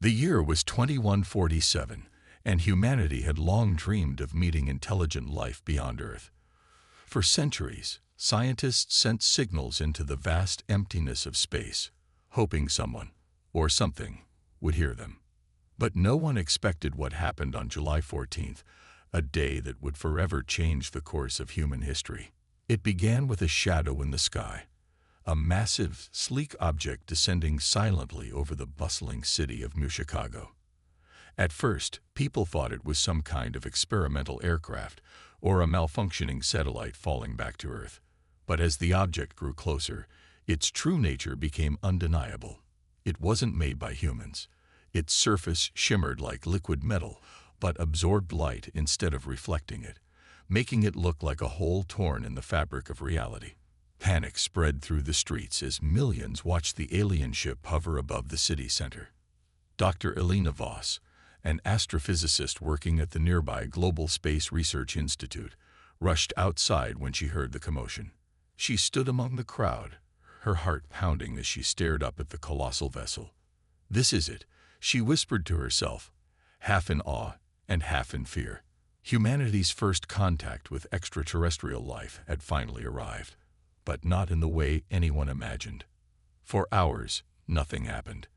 The year was 2147, and humanity had long dreamed of meeting intelligent life beyond Earth. For centuries, scientists sent signals into the vast emptiness of space, hoping someone, or something, would hear them. But no one expected what happened on July 14th, a day that would forever change the course of human history. It began with a shadow in the sky, a massive, sleek object descending silently over the bustling city of Chicago. At first, people thought it was some kind of experimental aircraft or a malfunctioning satellite falling back to Earth. But as the object grew closer, its true nature became undeniable. It wasn't made by humans. Its surface shimmered like liquid metal, but absorbed light instead of reflecting it, making it look like a hole torn in the fabric of reality. Panic spread through the streets as millions watched the alien ship hover above the city center. Dr. Elena Voss, an astrophysicist working at the nearby Global Space Research Institute, rushed outside when she heard the commotion. She stood among the crowd, her heart pounding as she stared up at the colossal vessel. "This is it," she whispered to herself, half in awe and half in fear. Humanity's first contact with extraterrestrial life had finally arrived, but not in the way anyone imagined. For hours, nothing happened.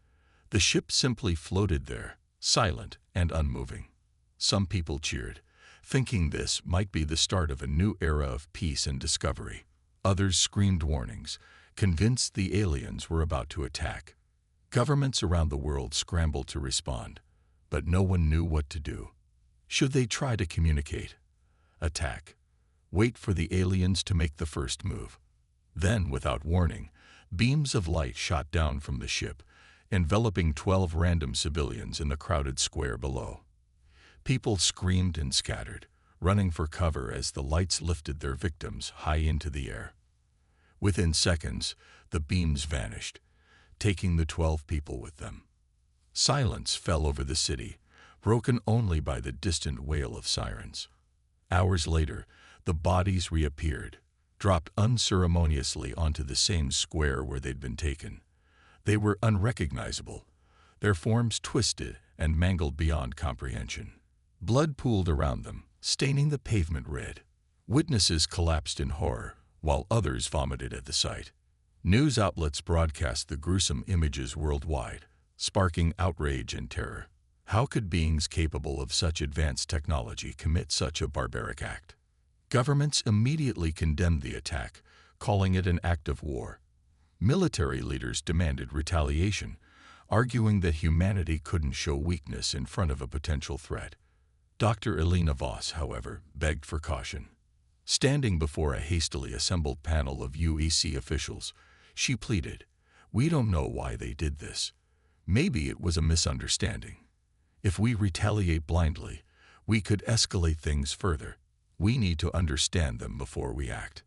The ship simply floated there, silent and unmoving. Some people cheered, thinking this might be the start of a new era of peace and discovery. Others screamed warnings, convinced the aliens were about to attack. Governments around the world scrambled to respond, but no one knew what to do. Should they try to communicate? Attack? Wait for the aliens to make the first move? Then, without warning, beams of light shot down from the ship, enveloping 12 random civilians in the crowded square below. People screamed and scattered, running for cover as the lights lifted their victims high into the air. Within seconds, the beams vanished, taking the 12 people with them. Silence fell over the city, broken only by the distant wail of sirens. Hours later, the bodies reappeared, dropped unceremoniously onto the same square where they'd been taken. They were unrecognizable, their forms twisted and mangled beyond comprehension. Blood pooled around them, staining the pavement red. Witnesses collapsed in horror, while others vomited at the sight. News outlets broadcast the gruesome images worldwide, sparking outrage and terror. How could beings capable of such advanced technology commit such a barbaric act? Governments immediately condemned the attack, calling it an act of war. Military leaders demanded retaliation, arguing that humanity couldn't show weakness in front of a potential threat. Dr. Elena Voss, however, begged for caution. Standing before a hastily assembled panel of UEC officials, she pleaded, "We don't know why they did this. Maybe it was a misunderstanding. If we retaliate blindly, we could escalate things further. We need to understand them before we act."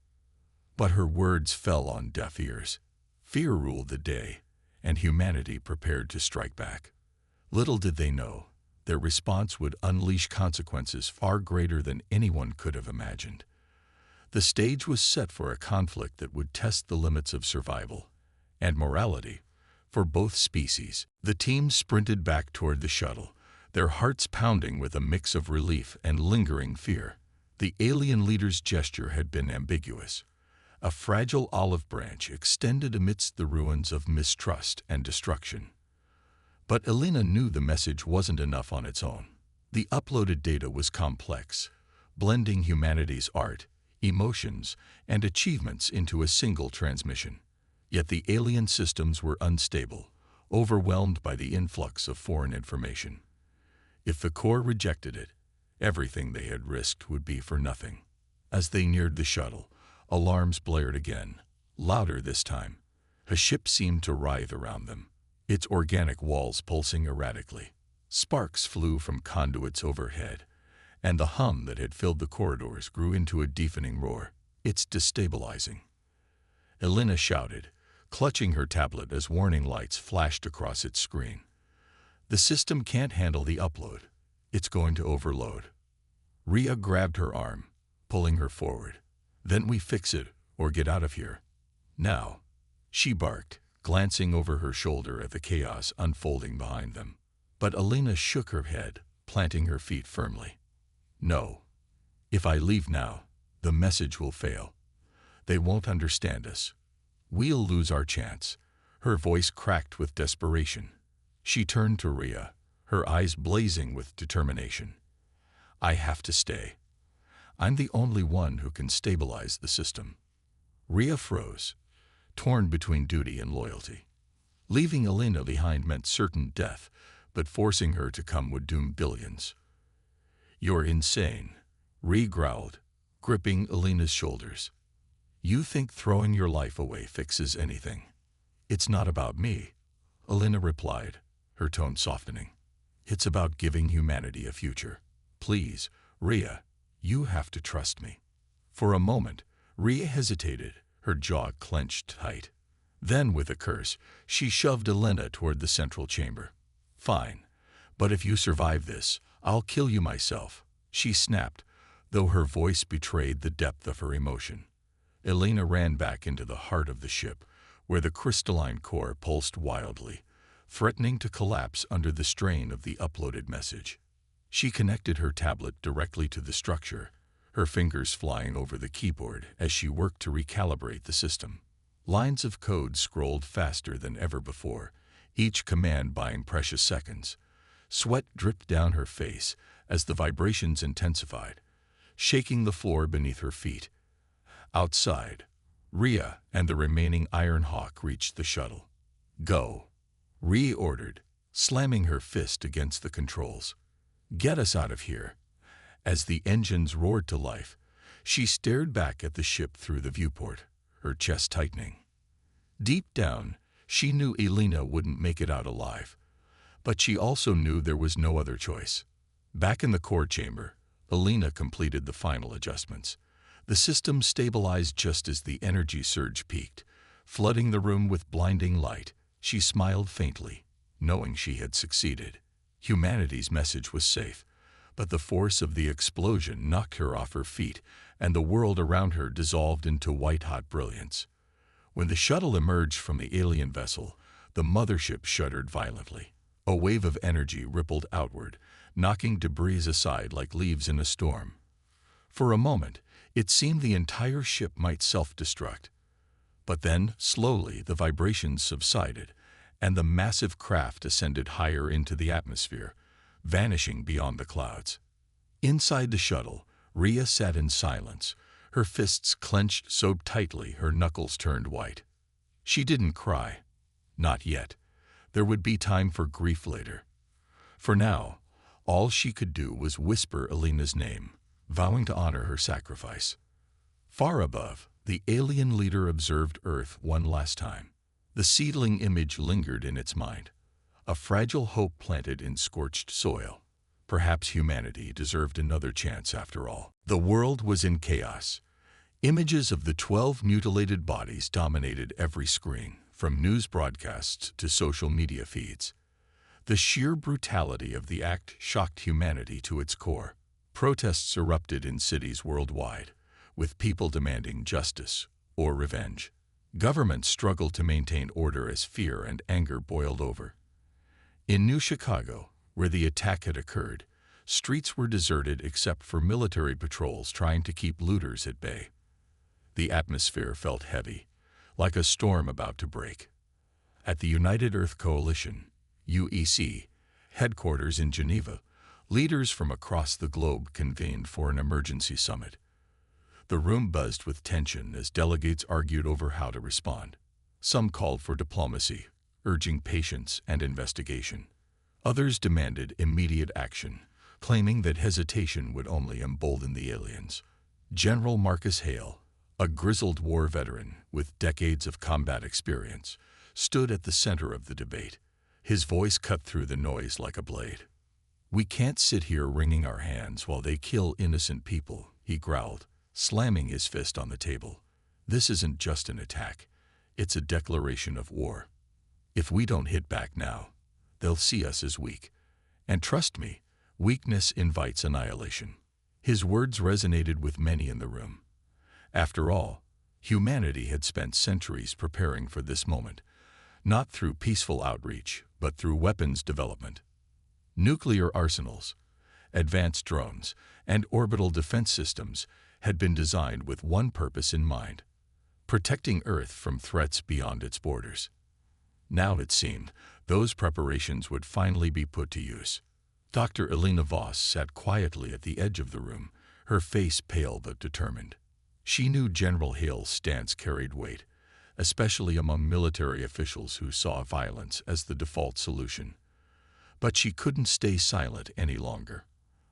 But her words fell on deaf ears. Fear ruled the day, and humanity prepared to strike back. Little did they know, their response would unleash consequences far greater than anyone could have imagined. The stage was set for a conflict that would test the limits of survival and morality for both species. The team sprinted back toward the shuttle, their hearts pounding with a mix of relief and lingering fear. The alien leader's gesture had been ambiguous. A fragile olive branch extended amidst the ruins of mistrust and destruction. But Elena knew the message wasn't enough on its own. The uploaded data was complex, blending humanity's art, emotions, and achievements into a single transmission. Yet the alien systems were unstable, overwhelmed by the influx of foreign information. If the core rejected it, everything they had risked would be for nothing. As they neared the shuttle, alarms blared again, louder this time. A ship seemed to writhe around them, its organic walls pulsing erratically. Sparks flew from conduits overhead, and the hum that had filled the corridors grew into a deafening roar. "It's destabilizing," Elena shouted, clutching her tablet as warning lights flashed across its screen. "The system can't handle the upload. It's going to overload." Ria grabbed her arm, pulling her forward. "Then we fix it or get out of here. Now," she barked, glancing over her shoulder at the chaos unfolding behind them. But Elena shook her head, planting her feet firmly. No. If I leave now, the message will fail. They won't understand us. We'll lose our chance. Her voice cracked with desperation. She turned to Rhea, her eyes blazing with determination. I have to stay. I'm the only one who can stabilize the system. Rhea froze, torn between duty and loyalty. Leaving Elena behind meant certain death, but forcing her to come would doom billions. You're insane, Rhea growled, gripping Elena's shoulders. You think throwing your life away fixes anything? It's not about me, Elena replied, her tone softening. It's about giving humanity a future. Please, Rhea, you have to trust me. For a moment, Rhea hesitated, her jaw clenched tight. Then, with a curse, she shoved Elena toward the central chamber. Fine, but if you survive this, I'll kill you myself, she snapped, though her voice betrayed the depth of her emotion. Elena ran back into the heart of the ship, where the crystalline core pulsed wildly, threatening to collapse under the strain of the uploaded message. She connected her tablet directly to the structure, her fingers flying over the keyboard as she worked to recalibrate the system. Lines of code scrolled faster than ever before, each command buying precious seconds. Sweat dripped down her face as the vibrations intensified, shaking the floor beneath her feet. Outside, Rhea and the remaining Iron Hawk reached the shuttle. Go, Rhea ordered, slamming her fist against the controls. Get us out of here. As the engines roared to life, she stared back at the ship through the viewport, her chest tightening. Deep down, she knew Elena wouldn't make it out alive, but she also knew there was no other choice. Back in the core chamber, Elena completed the final adjustments. The system stabilized just as the energy surge peaked, flooding the room with blinding light. She smiled faintly, knowing she had succeeded. Humanity's message was safe, but the force of the explosion knocked her off her feet, and the world around her dissolved into white-hot brilliance. When the shuttle emerged from the alien vessel, the mothership shuddered violently. A wave of energy rippled outward, knocking debris aside like leaves in a storm. For a moment, it seemed the entire ship might self-destruct. But then, slowly, the vibrations subsided, and the massive craft ascended higher into the atmosphere, vanishing beyond the clouds. Inside the shuttle, Rhea sat in silence, her fists clenched so tightly her knuckles turned white. She didn't cry. Not yet. There would be time for grief later. For now, all she could do was whisper Elena's name, vowing to honor her sacrifice. Far above, the alien leader observed Earth one last time. The seedling image lingered in its mind, a fragile hope planted in scorched soil. Perhaps humanity deserved another chance after all. The world was in chaos. Images of the 12 mutilated bodies dominated every screen, from news broadcasts to social media feeds. The sheer brutality of the act shocked humanity to its core. Protests erupted in cities worldwide, with people demanding justice or revenge. Governments struggled to maintain order as fear and anger boiled over. In New Chicago, where the attack had occurred, streets were deserted except for military patrols trying to keep looters at bay. The atmosphere felt heavy, like a storm about to break. At the United Earth Coalition, UEC, headquarters in Geneva, leaders from across the globe convened for an emergency summit. The room buzzed with tension as delegates argued over how to respond. Some called for diplomacy, urging patience and investigation. Others demanded immediate action, claiming that hesitation would only embolden the aliens. General Marcus Hale, a grizzled war veteran with decades of combat experience, stood at the center of the debate. His voice cut through the noise like a blade. "We can't sit here wringing our hands while they kill innocent people," he growled, slamming his fist on the table. "This isn't just an attack. It's a declaration of war. If we don't hit back now, they'll see us as weak. And trust me, weakness invites annihilation." His words resonated with many in the room. After all, humanity had spent centuries preparing for this moment, not through peaceful outreach, but through weapons development. Nuclear arsenals, advanced drones, and orbital defense systems had been designed with one purpose in mind: protecting Earth from threats beyond its borders. Now it seemed those preparations would finally be put to use. Dr. Elena Voss sat quietly at the edge of the room, her face pale but determined. She knew General Hale's stance carried weight, especially among military officials who saw violence as the default solution. But she couldn't stay silent any longer.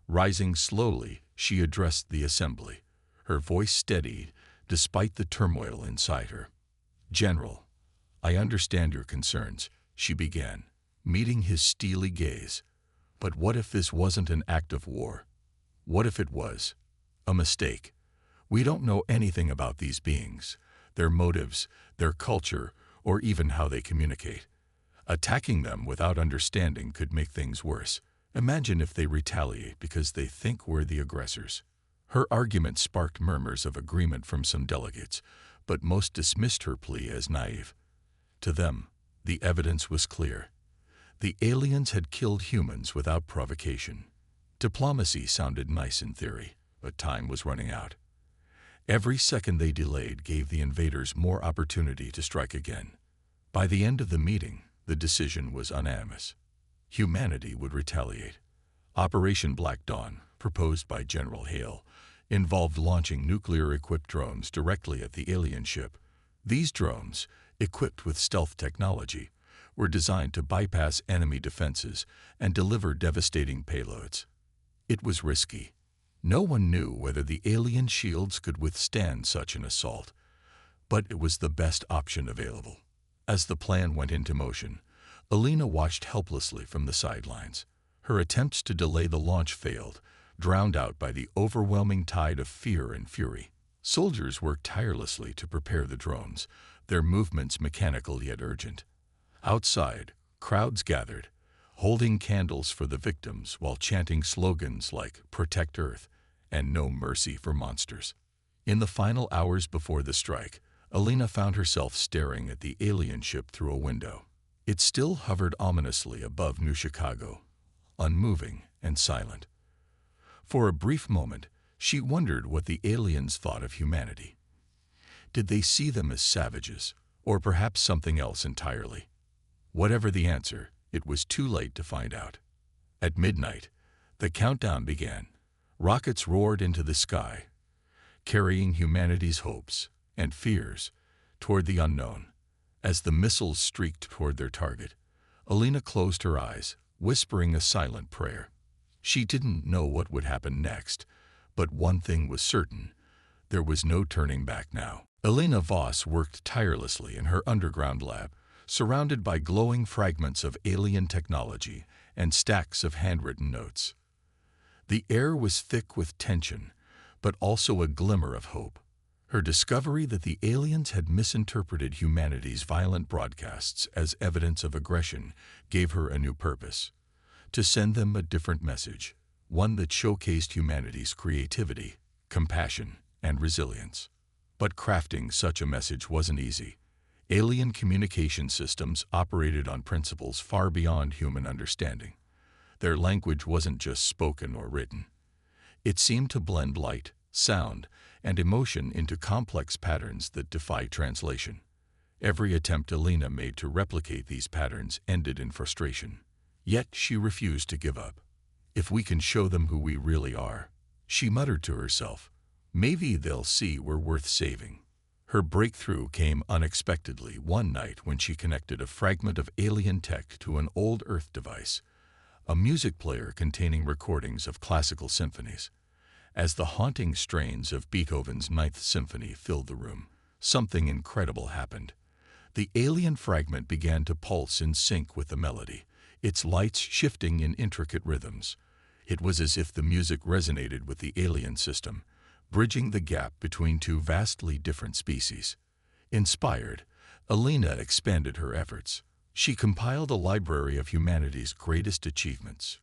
Rising slowly, she addressed the assembly, her voice steadied despite the turmoil inside her. "General, I understand your concerns," she began, meeting his steely gaze. "But what if this wasn't an act of war? What if it was a mistake? We don't know anything about these beings, their motives, their culture, or even how they communicate. Attacking them without understanding could make things worse. Imagine if they retaliate because they think we're the aggressors." Her argument sparked murmurs of agreement from some delegates, but most dismissed her plea as naive. To them, the evidence was clear. The aliens had killed humans without provocation. Diplomacy sounded nice in theory, but time was running out. Every second they delayed gave the invaders more opportunity to strike again. By the end of the meeting, the decision was unanimous. Humanity would retaliate. Operation Black Dawn, proposed by General Hale, involved launching nuclear-equipped drones directly at the alien ship. These drones, equipped with stealth technology, were designed to bypass enemy defenses and deliver devastating payloads. It was risky. No one knew whether the alien shields could withstand such an assault, but it was the best option available. As the plan went into motion, Elena watched helplessly from the sidelines. Her attempts to delay the launch failed, drowned out by the overwhelming tide of fear and fury. Soldiers worked tirelessly to prepare the drones, their movements mechanical yet urgent. Outside, crowds gathered, holding candles for the victims while chanting slogans like "Protect Earth" and "No Mercy for Monsters." In the final hours before the strike, Elena found herself staring at the alien ship through a window. It still hovered ominously above New Chicago, unmoving and silent. For a brief moment, she wondered what the aliens thought of humanity. Did they see them as savages, or perhaps something else entirely? Whatever the answer, it was too late to find out. At midnight, the countdown began. Rockets roared into the sky, carrying humanity's hopes and fears toward the unknown. As the missiles streaked toward their target, Elena closed her eyes, whispering a silent prayer. She didn't know what would happen next, but one thing was certain: there was no turning back now. Elena Voss worked tirelessly in her underground lab, surrounded by glowing fragments of alien technology and stacks of handwritten notes. The air was thick with tension, but also a glimmer of hope. Her discovery that the aliens had misinterpreted humanity's violent broadcasts as evidence of aggression gave her a new purpose: to send them a different message, one that showcased humanity's creativity, compassion, and resilience. But crafting such a message wasn't easy. Alien communication systems operated on principles far beyond human understanding. Their language wasn't just spoken or written. It seemed to blend light, sound, and emotion into complex patterns that defy translation. Every attempt Elena made to replicate these patterns ended in frustration. Yet she refused to give up. "If we can show them who we really are," she muttered to herself, "maybe they'll see we're worth saving." Her breakthrough came unexpectedly one night when she connected a fragment of alien tech to an old Earth device, a music player containing recordings of classical symphonies. As the haunting strains of Beethoven's Ninth Symphony filled the room, something incredible happened. The alien fragment began to pulse in sync with the melody, its lights shifting in intricate rhythms. It was as if the music resonated with the alien system, bridging the gap between two vastly different species. Inspired, Elena expanded her efforts. She compiled a library of humanity's greatest achievements: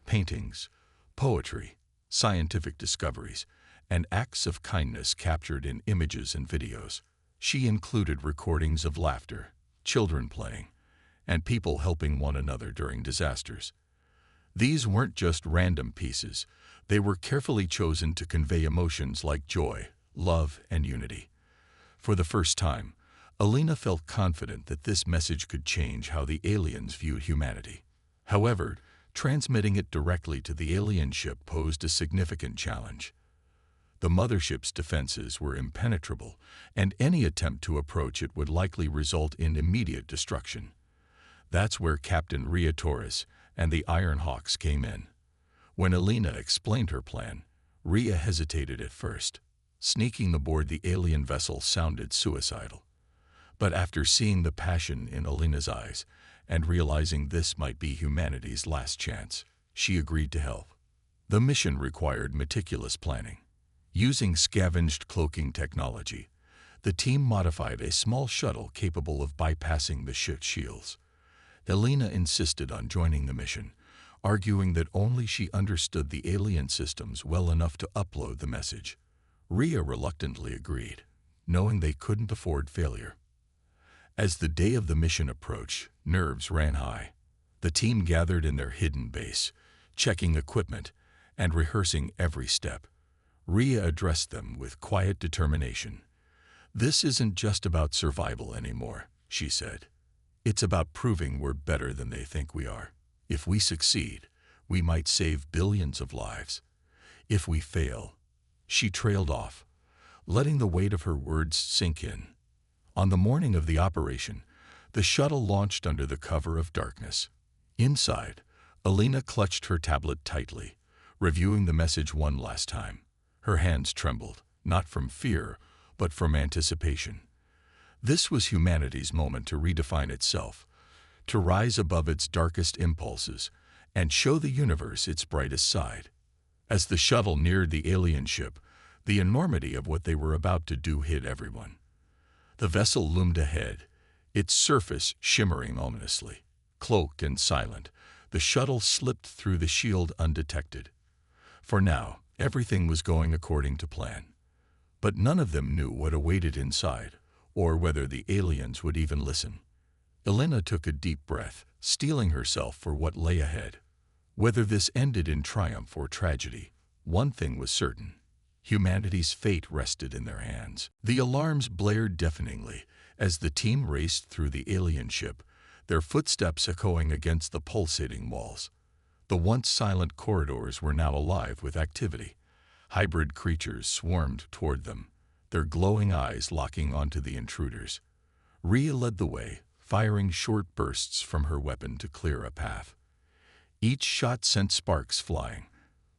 paintings, poetry, scientific discoveries, and acts of kindness captured in images and videos. She included recordings of laughter, children playing, and people helping one another during disasters. These weren't just random pieces. They were carefully chosen to convey emotions like joy, love, and unity. For the first time, Alina felt confident that this message could change how the aliens viewed humanity. However, transmitting it directly to the alien ship posed a significant challenge. The mothership's defenses were impenetrable, and any attempt to approach it would likely result in immediate destruction. That's where Captain Rhea Torres and the Iron Hawks came in. When Alina explained her plan, Rhea hesitated at first. Sneaking aboard the alien vessel sounded suicidal. But after seeing the passion in Alina's eyes and realizing this might be humanity's last chance, she agreed to help. The mission required meticulous planning. Using scavenged cloaking technology, the team modified a small shuttle capable of bypassing the ship's shields. Alina insisted on joining the mission, arguing that only she understood the alien systems well enough to upload the message. Rhea reluctantly agreed, knowing they couldn't afford failure. As the day of the mission approached, nerves ran high. The team gathered in their hidden base, checking equipment and rehearsing every step. Rhea addressed them with quiet determination. "This isn't just about survival anymore," she said. "It's about proving we're better than they think we are. If we succeed, we might save billions of lives. If we fail—" She trailed off, letting the weight of her words sink in. On the morning of the operation, the shuttle launched under the cover of darkness. Inside, Alina clutched her tablet tightly, reviewing the message one last time. Her hands trembled, not from fear, but from anticipation. This was humanity's moment to redefine itself, to rise above its darkest impulses and show the universe its brightest side. As the shuttle neared the alien ship, the enormity of what they were about to do hit everyone. The vessel loomed ahead, its surface shimmering ominously. Cloaked and silent, the shuttle slipped through the shield undetected. For now, everything was going according to plan. But none of them knew what awaited inside, or whether the aliens would even listen. Alina took a deep breath, steeling herself for what lay ahead. Whether this ended in triumph or tragedy, one thing was certain. Humanity's fate rested in their hands. The alarms blared deafeningly as the team raced through the alien ship, their footsteps echoing against the pulsating walls. The once silent corridors were now alive with activity. Hybrid creatures swarmed toward them, their glowing eyes locking onto the intruders. Rhea led the way, firing short bursts from her weapon to clear a path. Each shot sent sparks flying,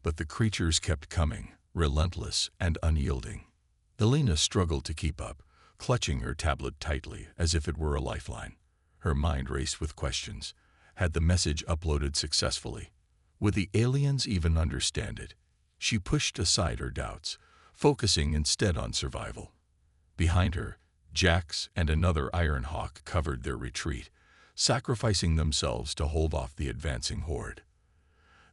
but the creatures kept coming, relentless and unyielding. Alina struggled to keep up, clutching her tablet tightly as if it were a lifeline. Her mind raced with questions. Had the message uploaded successfully? Would the aliens even understand it? She pushed aside her doubts, focusing instead on survival. Behind her, Jax and another Iron Hawk covered their retreat, sacrificing themselves to hold off the advancing horde.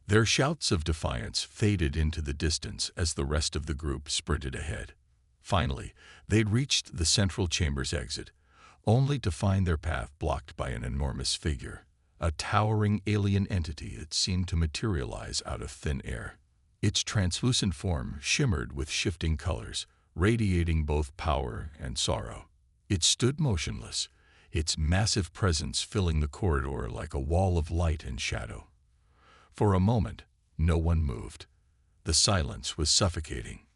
Their shouts of defiance faded into the distance as the rest of the group sprinted ahead. Finally, they'd reached the central chamber's exit, only to find their path blocked by an enormous figure, a towering alien entity that seemed to materialize out of thin air. Its translucent form shimmered with shifting colors, radiating both power and sorrow. It stood motionless, its massive presence filling the corridor like a wall of light and shadow. For a moment, no one moved. The silence was suffocating.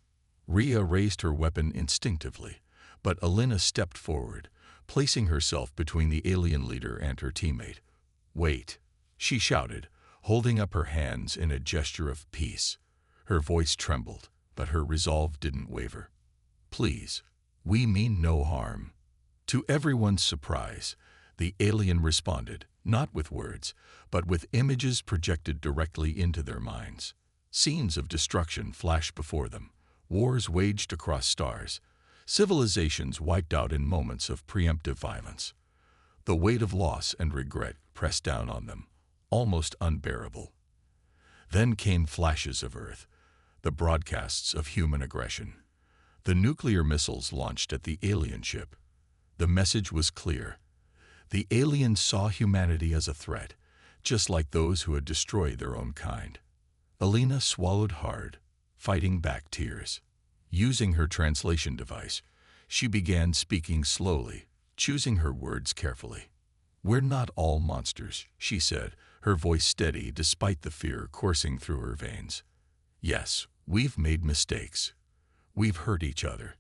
Rhea raised her weapon instinctively, but Alina stepped forward, placing herself between the alien leader and her teammate. "Wait," she shouted, holding up her hands in a gesture of peace. Her voice trembled, but her resolve didn't waver. "Please, we mean no harm." To everyone's surprise, the alien responded, not with words, but with images projected directly into their minds. Scenes of destruction flashed before them, wars waged across stars, civilizations wiped out in moments of preemptive violence. The weight of loss and regret pressed down on them, almost unbearable. Then came flashes of Earth, the broadcasts of human aggression. The nuclear missiles launched at the alien ship. The message was clear. The aliens saw humanity as a threat, just like those who had destroyed their own kind. Alina swallowed hard, fighting back tears. Using her translation device, she began speaking slowly, choosing her words carefully. "We're not all monsters," she said, her voice steady despite the fear coursing through her veins. "Yes, we've made mistakes. We've hurt each other,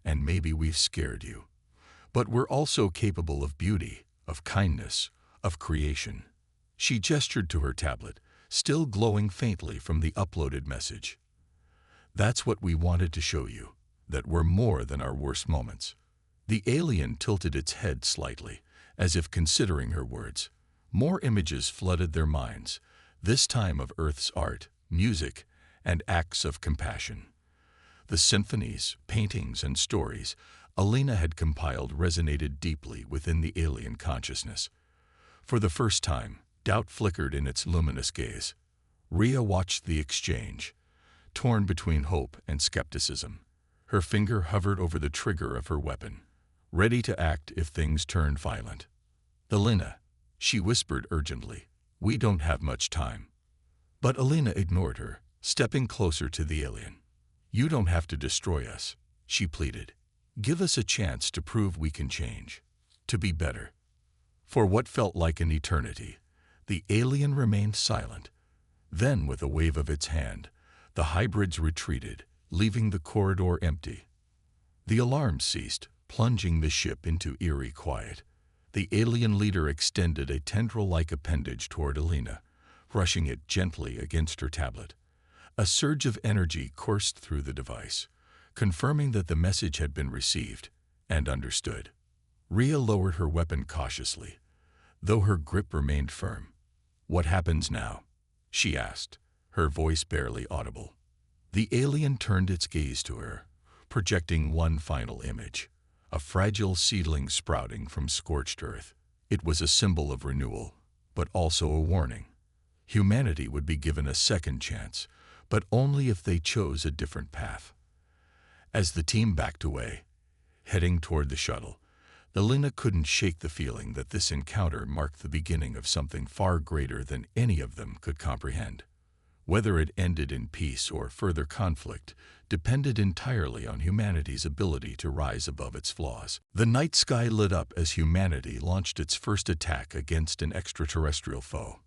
and maybe we've scared you. But we're also capable of beauty, of kindness, of creation." She gestured to her tablet, still glowing faintly from the uploaded message. "That's what we wanted to show you, that we're more than our worst moments." The alien tilted its head slightly, as if considering her words. More images flooded their minds, this time of Earth's art, music, and acts of compassion. The symphonies, paintings, and stories Alina had compiled resonated deeply within the alien consciousness. For the first time, doubt flickered in its luminous gaze. Rhea watched the exchange, torn between hope and skepticism. Her finger hovered over the trigger of her weapon, ready to act if things turned violent. "Alina," she whispered urgently, "we don't have much time." But Alina ignored her, stepping closer to the alien. "You don't have to destroy us," she pleaded. "Give us a chance to prove we can change, to be better." For what felt like an eternity, the alien remained silent. Then, with a wave of its hand, the hybrids retreated, leaving the corridor empty. The alarms ceased, plunging the ship into eerie quiet. The alien leader extended a tendril-like appendage toward Alina, brushing it gently against her tablet. A surge of energy coursed through the device, confirming that the message had been received and understood. Rhea lowered her weapon cautiously, though her grip remained firm. "What happens now?" she asked, her voice barely audible. The alien turned its gaze to her, projecting one final image, a fragile seedling sprouting from scorched earth. It was a symbol of renewal, but also a warning. Humanity would be given a second chance, but only if they chose a different path. As the team backed away, heading toward the shuttle, Alina couldn't shake the feeling that this encounter marked the beginning of something far greater than any of them could comprehend. Whether it ended in peace or further conflict depended entirely on humanity's ability to rise above its flaws. The night sky lit up as humanity launched its first attack against an extraterrestrial foe.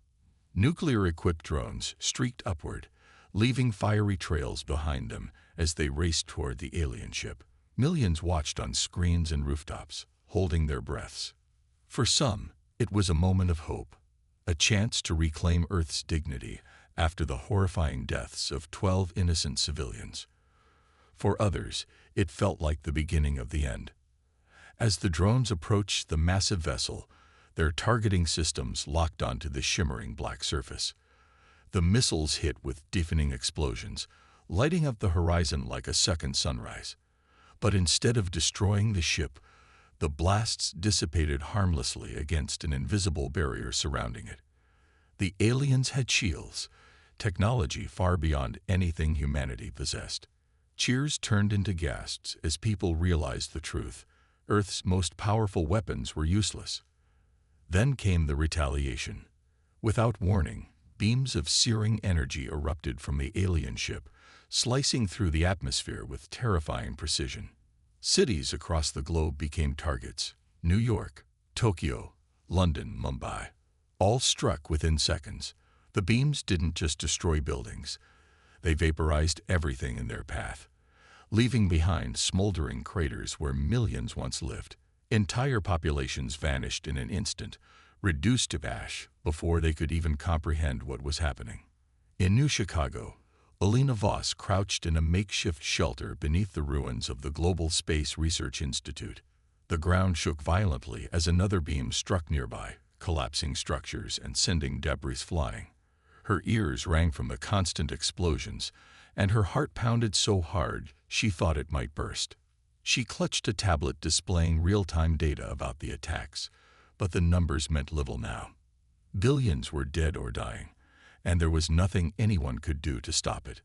Nuclear-equipped drones streaked upward, leaving fiery trails behind them as they raced toward the alien ship. Millions watched on screens and rooftops, holding their breaths. For some, it was a moment of hope, a chance to reclaim Earth's dignity after the horrifying deaths of 12 innocent civilians. For others, it felt like the beginning of the end. As the drones approached the massive vessel, their targeting systems locked onto the shimmering black surface. The missiles hit with deafening explosions, lighting up the horizon like a second sunrise. But instead of destroying the ship, the blasts dissipated harmlessly against an invisible barrier surrounding it. The aliens had shields, technology far beyond anything humanity possessed. Cheers turned into gasps as people realized the truth. Earth's most powerful weapons were useless. Then came the retaliation. Without warning, beams of searing energy erupted from the alien ship, slicing through the atmosphere with terrifying precision. Cities across the globe became targets: New York, Tokyo, London, Mumbai. All struck within seconds. The beams didn't just destroy buildings. They vaporized everything in their path, leaving behind smoldering craters where millions once lived. Entire populations vanished in an instant, reduced to ash before they could even comprehend what was happening. In New Chicago, Alina Voss crouched in a makeshift shelter beneath the ruins of the Global Space Research Institute. The ground shook violently as another beam struck nearby, collapsing structures and sending debris flying. Her ears rang from the constant explosions, and her heart pounded so hard she thought it might burst. She clutched a tablet displaying real-time data about the attacks, but the numbers meant little now. Billions were dead or dying, and there was nothing anyone could do to stop it.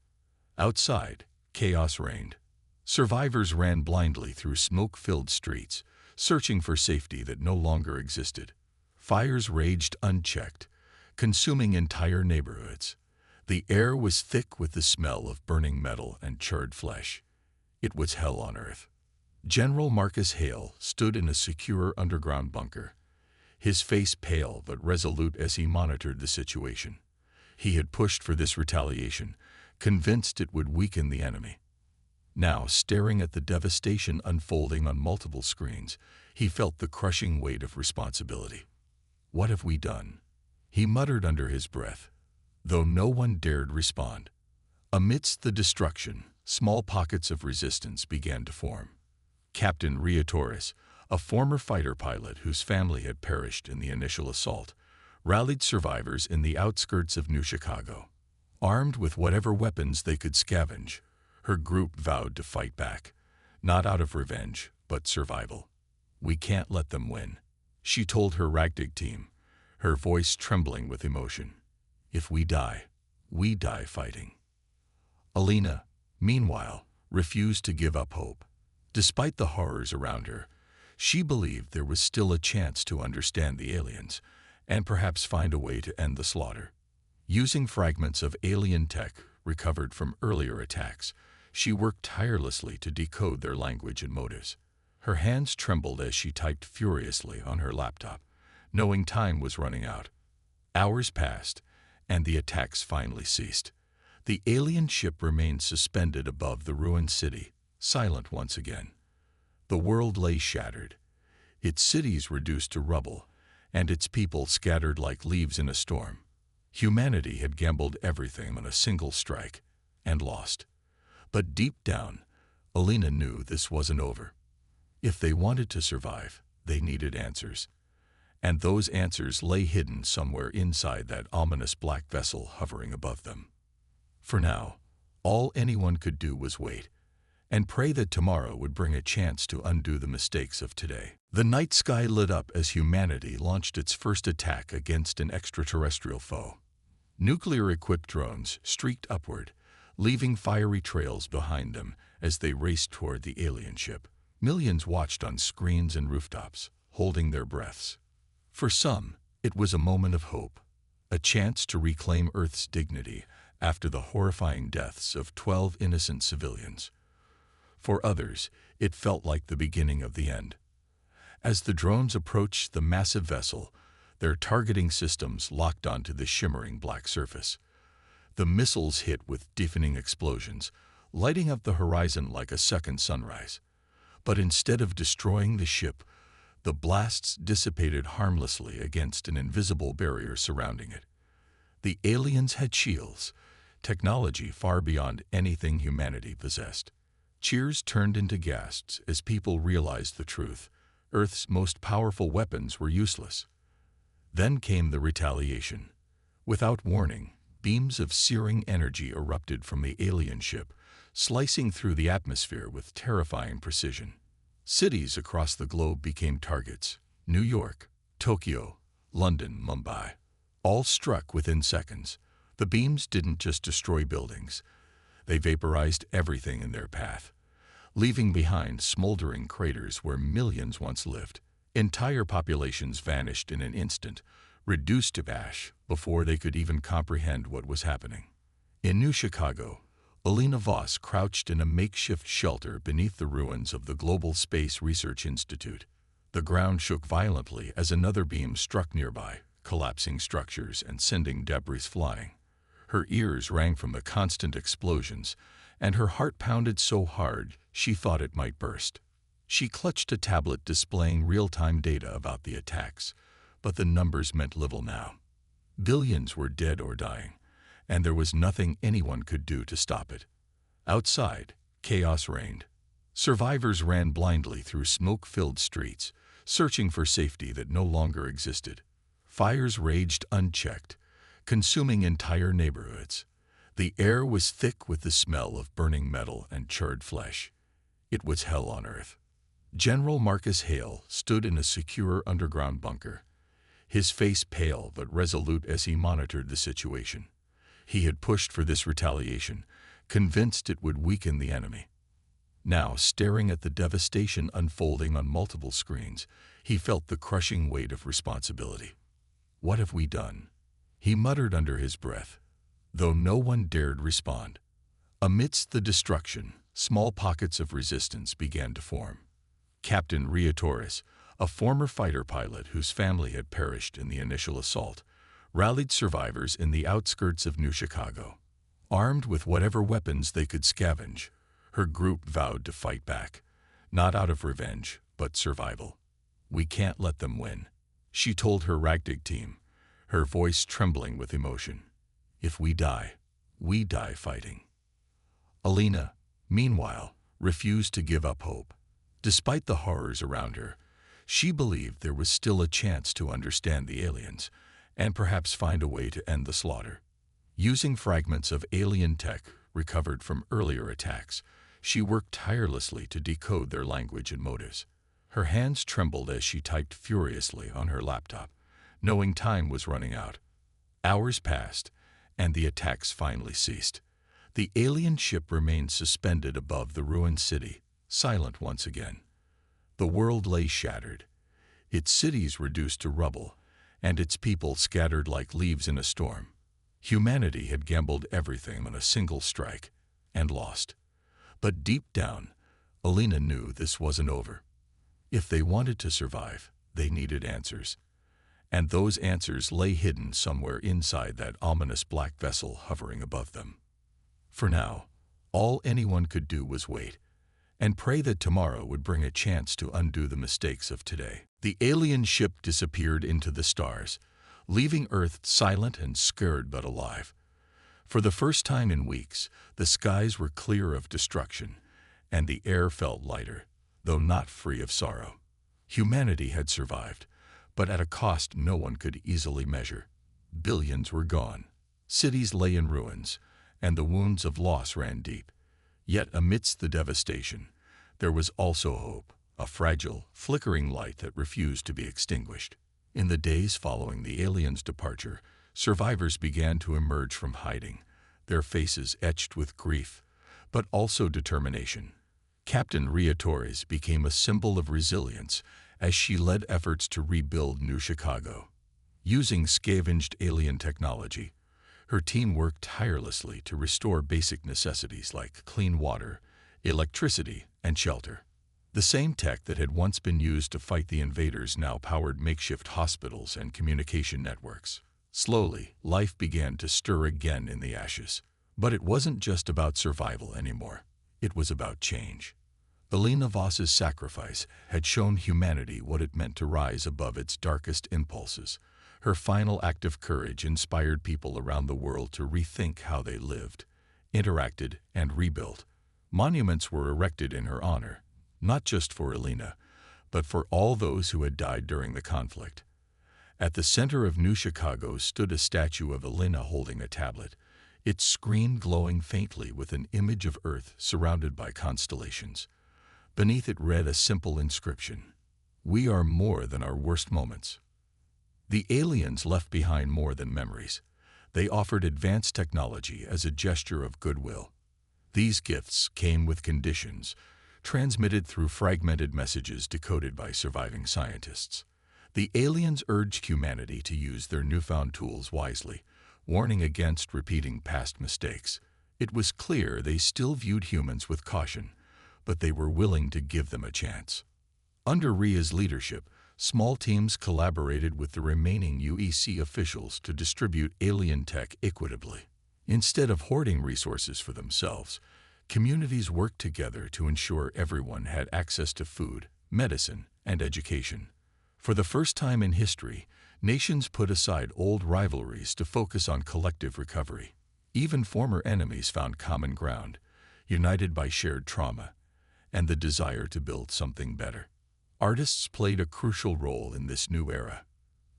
Outside, chaos reigned. Survivors ran blindly through smoke-filled streets, searching for safety that no longer existed. Fires raged unchecked, consuming entire neighborhoods. The air was thick with the smell of burning metal and charred flesh. It was hell on earth. General Marcus Hale stood in a secure underground bunker, his face pale but resolute as he monitored the situation. He had pushed for this retaliation, convinced it would weaken the enemy. Now, staring at the devastation unfolding on multiple screens, he felt the crushing weight of responsibility. "What have we done?" he muttered under his breath, though no one dared respond. Amidst the destruction, small pockets of resistance began to form. Captain Ria Torres, a former fighter pilot whose family had perished in the initial assault, rallied survivors in the outskirts of New Chicago. Armed with whatever weapons they could scavenge, her group vowed to fight back, not out of revenge, but survival. "We can't let them win," she told her ragtag team, her voice trembling with emotion. "If we die fighting." Alina, meanwhile, refused to give up hope. Despite the horrors around her, she believed there was still a chance to understand the aliens and perhaps find a way to end the slaughter. Using fragments of alien tech recovered from earlier attacks, she worked tirelessly to decode their language and motives. Her hands trembled as she typed furiously on her laptop, knowing time was running out. Hours passed, and the attacks finally ceased. The alien ship remained suspended above the ruined city, silent once again. The world lay shattered, its cities reduced to rubble, and its people scattered like leaves in a storm. Humanity had gambled everything on a single strike, and lost. But deep down, Alina knew this wasn't over. If they wanted to survive, they needed answers. And those answers lay hidden somewhere inside that ominous black vessel hovering above them. For now, all anyone could do was wait, and pray that tomorrow would bring a chance to undo the mistakes of today. The night sky lit up as humanity launched its first attack against an extraterrestrial foe. Nuclear-equipped drones streaked upward, leaving fiery trails behind them as they raced toward the alien ship. Millions watched on screens and rooftops, holding their breaths. For some, it was a moment of hope, a chance to reclaim Earth's dignity after the horrifying deaths of 12 innocent civilians. For others, it felt like the beginning of the end. As the drones approached the massive vessel, their targeting systems locked onto the shimmering black surface. The missiles hit with deafening explosions, lighting up the horizon like a second sunrise. But instead of destroying the ship, the blasts dissipated harmlessly against an invisible barrier surrounding it. The aliens had shields, technology far beyond anything humanity possessed. Cheers turned into gasps as people realized the truth. Earth's most powerful weapons were useless. Then came the retaliation. Without warning, beams of searing energy erupted from the alien ship, slicing through the atmosphere with terrifying precision. Cities across the globe became targets. New York, Tokyo, London, Mumbai, all struck within seconds. The beams didn't just destroy buildings. They vaporized everything in their path, leaving behind smoldering craters where millions once lived. Entire populations vanished in an instant, reduced to ash before they could even comprehend what was happening. In New Chicago, Alina Voss crouched in a makeshift shelter beneath the ruins of the Global Space Research Institute. The ground shook violently as another beam struck nearby, collapsing structures and sending debris flying. Her ears rang from the constant explosions, and her heart pounded so hard she thought it might burst. She clutched a tablet displaying real-time data about the attacks, but the numbers meant little now. Billions were dead or dying, and there was nothing anyone could do to stop it. Outside, chaos reigned. Survivors ran blindly through smoke-filled streets, searching for safety that no longer existed. Fires raged unchecked, consuming entire neighborhoods. The air was thick with the smell of burning metal and charred flesh. It was hell on earth. General Marcus Hale stood in a secure underground bunker, his face pale but resolute as he monitored the situation. He had pushed for this retaliation, convinced it would weaken the enemy. Now, staring at the devastation unfolding on multiple screens, he felt the crushing weight of responsibility. "What have we done?" he muttered under his breath, though no one dared respond. Amidst the destruction, small pockets of resistance began to form. Captain Torres, a former fighter pilot whose family had perished in the initial assault, rallied survivors in the outskirts of New Chicago. Armed with whatever weapons they could scavenge, her group vowed to fight back, not out of revenge, but survival. "We can't let them win," she told her ragtag team, her voice trembling with emotion. "If we die fighting." Alina, meanwhile, refused to give up hope. Despite the horrors around her, she believed there was still a chance to understand the aliens and perhaps find a way to end the slaughter. Using fragments of alien tech recovered from earlier attacks, she worked tirelessly to decode their language and motives. Her hands trembled as she typed furiously on her laptop, knowing time was running out. Hours passed, and the attacks finally ceased. The alien ship remained suspended above the ruined city, silent once again. The world lay shattered, its cities reduced to rubble, and its people scattered like leaves in a storm. Humanity had gambled everything on a single strike, and lost. But deep down, Alina knew this wasn't over. If they wanted to survive, they needed answers. And those answers lay hidden somewhere inside that ominous black vessel hovering above them. For now, all anyone could do was wait, and pray that tomorrow would bring a chance to undo the mistakes of today. The alien ship disappeared into the stars, leaving Earth silent and scared but alive. For the first time in weeks, the skies were clear of destruction, and the air felt lighter, though not free of sorrow. Humanity had survived, but at a cost no one could easily measure. Billions were gone, cities lay in ruins, and the wounds of loss ran deep. Yet amidst the devastation, there was also hope, a fragile, flickering light that refused to be extinguished. In the days following the aliens' departure, survivors began to emerge from hiding, their faces etched with grief, but also determination. Captain Torres became a symbol of resilience as she led efforts to rebuild New Chicago. Using scavenged alien technology, her team worked tirelessly to restore basic necessities like clean water, electricity, and shelter. The same tech that had once been used to fight the invaders now powered makeshift hospitals and communication networks. Slowly, life began to stir again in the ashes. But it wasn't just about survival anymore. It was about change. Alina Voss's sacrifice had shown humanity what it meant to rise above its darkest impulses. Her final act of courage inspired people around the world to rethink how they lived, interacted, and rebuilt. Monuments were erected in her honor, not just for Alina, but for all those who had died during the conflict. At the center of New Chicago stood a statue of Alina holding a tablet, its screen glowing faintly with an image of Earth surrounded by constellations. Beneath it read a simple inscription: "We are more than our worst moments." The aliens left behind more than memories. They offered advanced technology as a gesture of goodwill. These gifts came with conditions, transmitted through fragmented messages decoded by surviving scientists. The aliens urged humanity to use their newfound tools wisely, warning against repeating past mistakes. It was clear they still viewed humans with caution, but they were willing to give them a chance. Under Ria's leadership, small teams collaborated with the remaining UEC officials to distribute alien tech equitably. Instead of hoarding resources for themselves, communities worked together to ensure everyone had access to food, medicine, and education. For the first time in history, nations put aside old rivalries to focus on collective recovery. Even former enemies found common ground, united by shared trauma and the desire to build something better. Artists played a crucial role in this new era.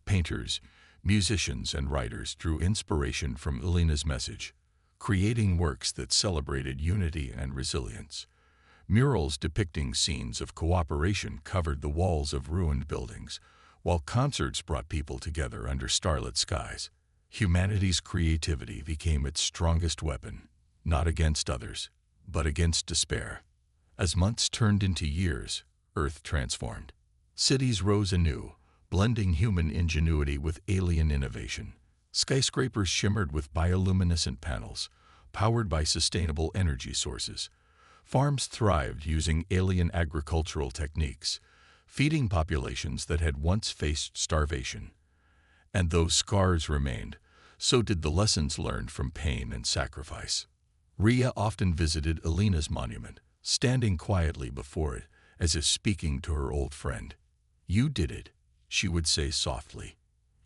Painters, musicians, and writers drew inspiration from Alina's message, creating works that celebrated unity and resilience. Murals depicting scenes of cooperation covered the walls of ruined buildings, while concerts brought people together under starlit skies. Humanity's creativity became its strongest weapon, not against others, but against despair. As months turned into years, Earth transformed. Cities rose anew, blending human ingenuity with alien innovation. Skyscrapers shimmered with bioluminescent panels, powered by sustainable energy sources. Farms thrived using alien agricultural techniques, feeding populations that had once faced starvation. And though scars remained, so did the lessons learned from pain and sacrifice. Rhea often visited Elena's monument, standing quietly before it, as if speaking to her old friend. "You did it," she would say softly.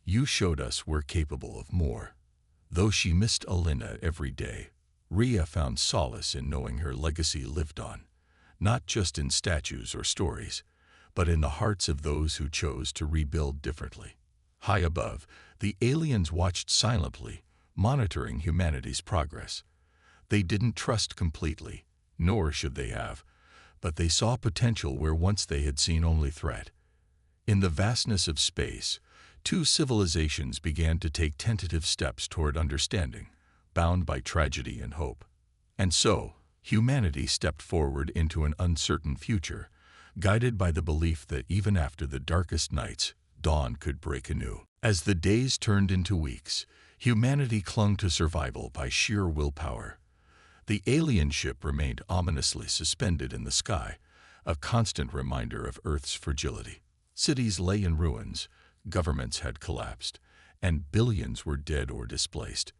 "You showed us we're capable of more." Though she missed Elena every day, Rhea found solace in knowing her legacy lived on, not just in statues or stories, but in the hearts of those who chose to rebuild differently. High above, the aliens watched silently, monitoring humanity's progress. They didn't trust completely, nor should they have, but they saw potential where once they had seen only threat. In the vastness of space, two civilizations began to take tentative steps toward understanding, bound by tragedy and hope. And so, humanity stepped forward into an uncertain future, guided by the belief that even after the darkest nights, dawn could break anew. As the days turned into weeks, humanity clung to survival by sheer willpower. The alien ship remained ominously suspended in the sky, a constant reminder of Earth's fragility. Cities lay in ruins, governments had collapsed, and billions were dead or displaced.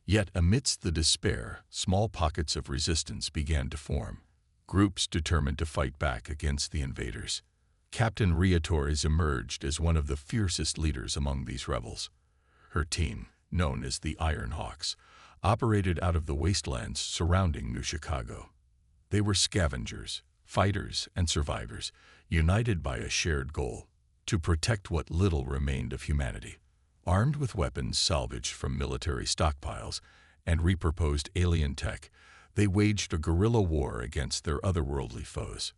Yet amidst the despair, small pockets of resistance began to form, groups determined to fight back against the invaders. Captain Rhea Torres emerged as one of the fiercest leaders among these rebels. Her team, known as the Iron Hawks, operated out of the wastelands surrounding New Chicago. They were scavengers, fighters, and survivors, united by a shared goal: to protect what little remained of humanity. Armed with weapons salvaged from military stockpiles and repurposed alien tech, they waged a guerrilla war against their otherworldly foes.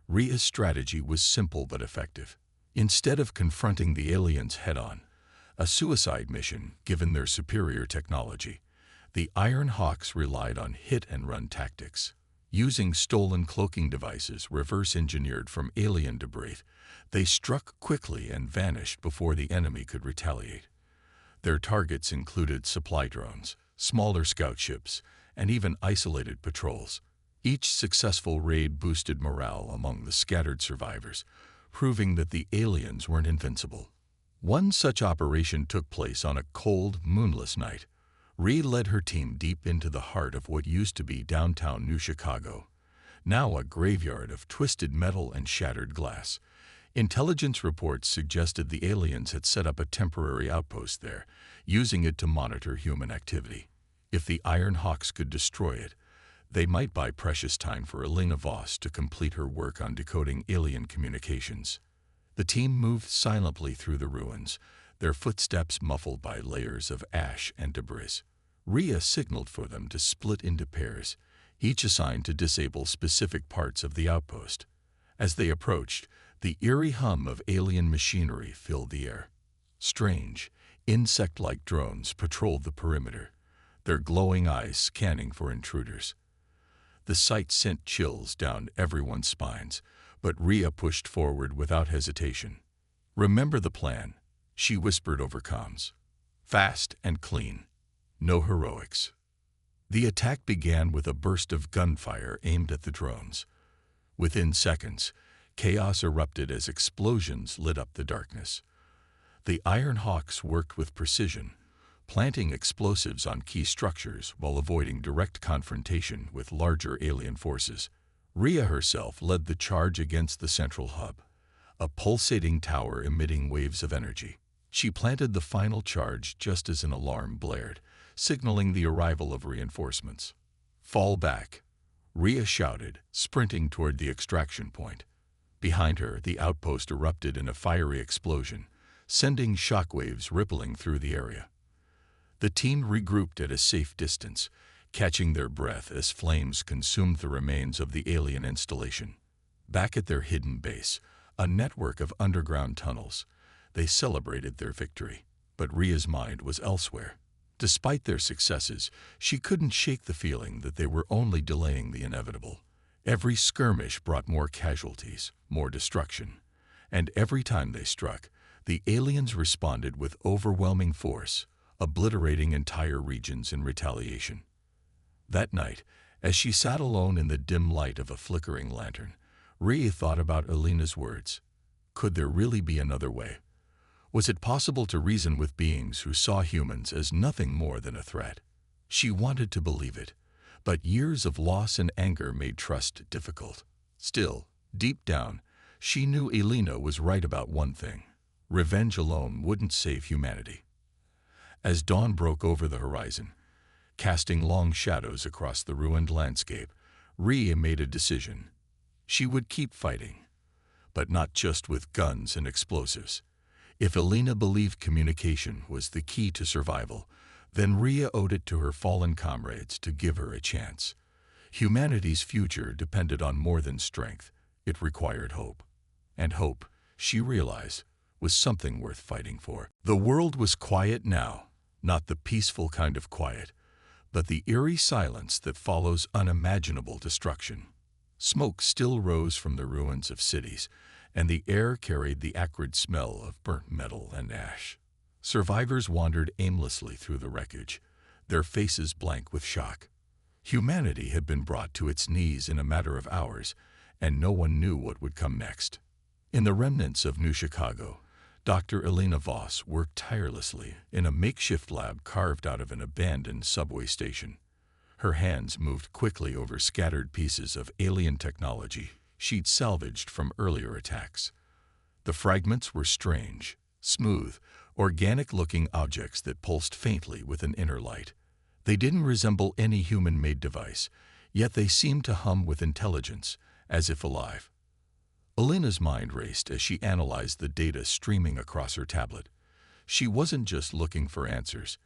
Rhea's strategy was simple but effective. Instead of confronting the aliens head-on, a suicide mission given their superior technology, the Iron Hawks relied on hit-and-run tactics. Using stolen cloaking devices reverse-engineered from alien debris, they struck quickly and vanished before the enemy could retaliate. Their targets included supply drones, smaller scout ships, and even isolated patrols. Each successful raid boosted morale among the scattered survivors, proving that the aliens weren't invincible. One such operation took place on a cold, moonless night. Rhea led her team deep into the heart of what used to be downtown New Chicago, now a graveyard of twisted metal and shattered glass. Intelligence reports suggested the aliens had set up a temporary outpost there, using it to monitor human activity. If the Iron Hawks could destroy it, they might buy precious time for Elena Voss to complete her work on decoding alien communications. The team moved silently through the ruins, their footsteps muffled by layers of ash and debris. Rhea signaled for them to split into pairs, each assigned to disable specific parts of the outpost. As they approached, the eerie hum of alien machinery filled the air. Strange, insect-like drones patrolled the perimeter, their glowing eyes scanning for intruders. The sight sent chills down everyone's spines, but Rhea pushed forward without hesitation. "Remember the plan," she whispered over comms. "Fast and clean. No heroics." The attack began with a burst of gunfire aimed at the drones. Within seconds, chaos erupted as explosions lit up the darkness. The Iron Hawks worked with precision, planting explosives on key structures while avoiding direct confrontation with larger alien forces. Rhea herself led the charge against the central hub, a pulsating tower emitting waves of energy. She planted the final charge just as an alarm blared, signaling the arrival of reinforcements. "Fall back," Rhea shouted, sprinting toward the extraction point. Behind her, the outpost erupted in a fiery explosion, sending shockwaves rippling through the area. The team regrouped at a safe distance, catching their breath as flames consumed the remains of the alien installation. Back at their hidden base, a network of underground tunnels, they celebrated their victory. But Rhea's mind was elsewhere. Despite their successes, she couldn't shake the feeling that they were only delaying the inevitable. Every skirmish brought more casualties, more destruction. And every time they struck, the aliens responded with overwhelming force, obliterating entire regions in retaliation. That night, as she sat alone in the dim light of a flickering lantern, Rhea thought about Alina's words. Could there really be another way? Was it possible to reason with beings who saw humans as nothing more than a threat? She wanted to believe it, but years of loss and anger made trust difficult. Still, deep down, she knew Alina was right about one thing. Revenge alone wouldn't save humanity. As dawn broke over the horizon, casting long shadows across the ruined landscape, Rhea made a decision. She would keep fighting, but not just with guns and explosives. If Alina believed communication was the key to survival, then Rhea owed it to her fallen comrades to give her a chance. Humanity's future depended on more than strength. It required hope. And hope, she realized, was something worth fighting for. The world was quiet now, not the peaceful kind of quiet, but the eerie silence that follows unimaginable destruction. Smoke still rose from the ruins of cities, and the air carried the acrid smell of burnt metal and ash. Survivors wandered aimlessly through the wreckage, their faces blank with shock. Humanity had been brought to its knees in a matter of hours, and no one knew what would come next. In the remnants of New Chicago, Dr. Alina Voss worked tirelessly in a makeshift lab carved out of an abandoned subway station. Her hands moved quickly over scattered pieces of alien technology she'd salvaged from earlier attacks. The fragments were strange, smooth, organic-looking objects that pulsed faintly with an inner light. They didn't resemble any human-made device, yet they seemed to hum with intelligence, as if alive. Alina's mind raced as she analyzed the data streaming across her tablet. She wasn't just looking for answers.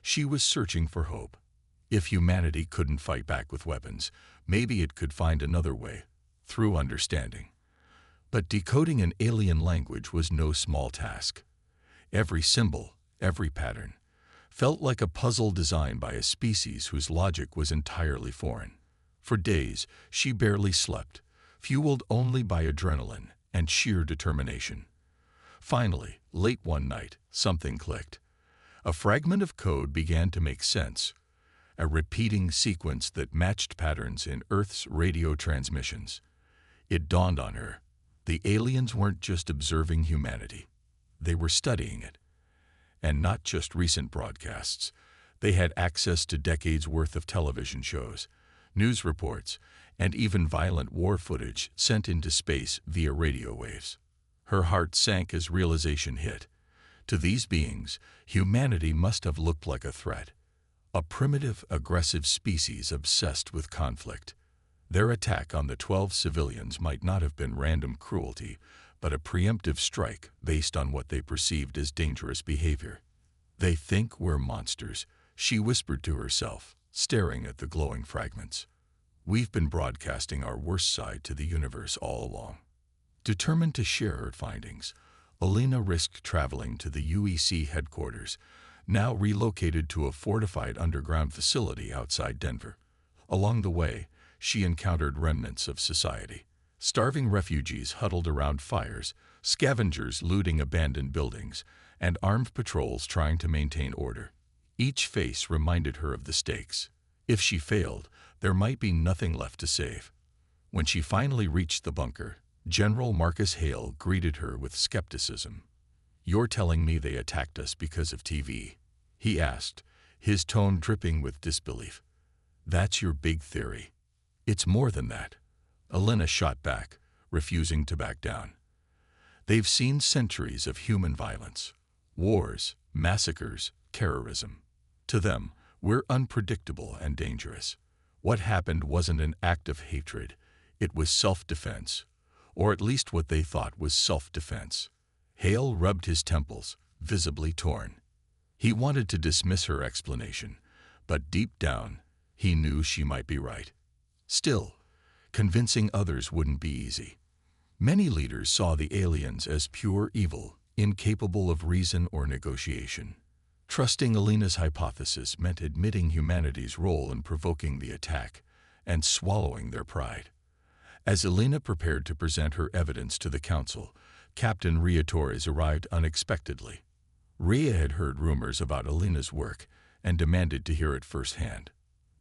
She was searching for hope. If humanity couldn't fight back with weapons, maybe it could find another way, through understanding. But decoding an alien language was no small task. Every symbol, every pattern, felt like a puzzle designed by a species whose logic was entirely foreign. For days, she barely slept, fueled only by adrenaline and sheer determination. Finally, late one night, something clicked. A fragment of code began to make sense, a repeating sequence that matched patterns in Earth's radio transmissions. It dawned on her. The aliens weren't just observing humanity. They were studying it. And not just recent broadcasts. They had access to decades' worth of television shows, news reports, and even violent war footage sent into space via radio waves. Her heart sank as realization hit. To these beings, humanity must have looked like a threat. A primitive, aggressive species obsessed with conflict. Their attack on the 12 civilians might not have been random cruelty, but a preemptive strike based on what they perceived as dangerous behavior. They think we're monsters, she whispered to herself, staring at the glowing fragments. We've been broadcasting our worst side to the universe all along. Determined to share her findings, Alina risked traveling to the UEC headquarters, now relocated to a fortified underground facility outside Denver. Along the way, she encountered remnants of society. Starving refugees huddled around fires, scavengers looting abandoned buildings, and armed patrols trying to maintain order. Each face reminded her of the stakes. If she failed, there might be nothing left to save. When she finally reached the bunker, General Marcus Hale greeted her with skepticism. "You're telling me they attacked us because of TV?" he asked, his tone dripping with disbelief. "That's your big theory." "It's more than that," Alina shot back, refusing to back down. "They've seen centuries of human violence, wars, massacres, terrorism. To them, we're unpredictable and dangerous. What happened wasn't an act of hatred, it was self-defense, or at least what they thought was self-defense." Hale rubbed his temples, visibly torn. He wanted to dismiss her explanation, but deep down, he knew she might be right. Still, convincing others wouldn't be easy. Many leaders saw the aliens as pure evil, incapable of reason or negotiation. Trusting Alina's hypothesis meant admitting humanity's role in provoking the attack and swallowing their pride. As Alina prepared to present her evidence to the council, Captain Rhea Torres arrived unexpectedly. Rhea had heard rumors about Alina's work and demanded to hear it firsthand.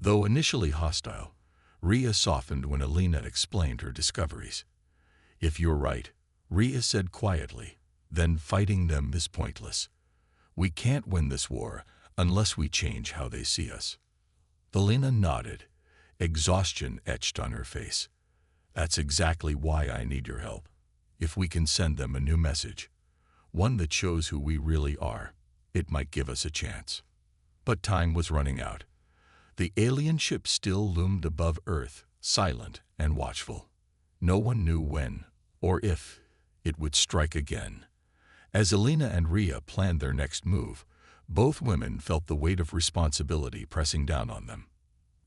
Though initially hostile, Rhea softened when Alina explained her discoveries. "If you're right," Rhea said quietly, "then fighting them is pointless. We can't win this war unless we change how they see us." Alina nodded, exhaustion etched on her face. "That's exactly why I need your help. If we can send them a new message, one that shows who we really are, it might give us a chance." But time was running out. The alien ship still loomed above Earth, silent and watchful. No one knew when, or if, it would strike again. As Alina and Rhea planned their next move, both women felt the weight of responsibility pressing down on them.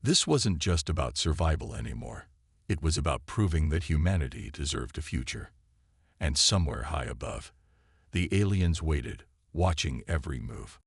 This wasn't just about survival anymore. It was about proving that humanity deserved a future. And somewhere high above, the aliens waited, watching every move.